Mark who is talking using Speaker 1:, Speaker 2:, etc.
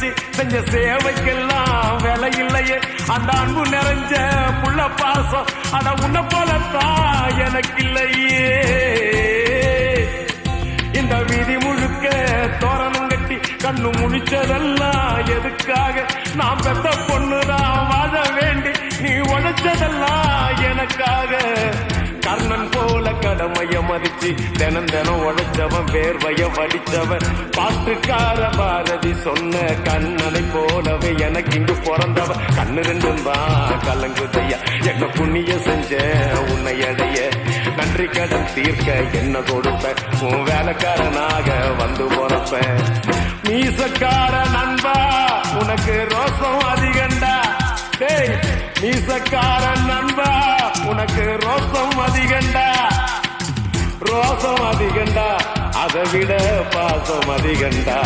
Speaker 1: நீ செஞ்ச சேவைக்கெல்லாம் விலை இல்லையே. அந்த அன்பு நிறைஞ்ச புள்ள பாசம் அட உன்ன போலத்தான் எனக்கு இல்லையே. இந்த வீதி முழுக்க தோரணம் கட்டி கண்ணு முழிச்சதெல்லாம் எதுக்காக? நாம் பெத்த பொண்ணுதான் வாழ வேண்டி நீ உழைச்சதெல்லாம் எனக்காக. கர்ணன் போல கடமைய மதிச்சு தினம் தினம் உழைச்சவன் வேர்வைய வடிச்சவன் பாட்டுக்கார பாரதி சொன்ன கண்ணனை போலவே எனக்கு இங்கு பிறந்தவன். கண்ணு ரெண்டும் தான் கலங்குதையா என்ன புண்ணிய செஞ்ச உன்னை அடைய. நன்றி கடன் தீர்க்க என்ன கொடுப்பேன் உன் வேலைக்காரனாக வந்து போறப்பேன். மீசக்கார நண்பா உனக்கு ரோசம் அதிகண்டா. டேய் மீசக்கார நண்பா உனக்கு ரோசம் அதிகண்டா. ரோசம் அதிகண்டா அதை விட பாசம் அதிகண்டா.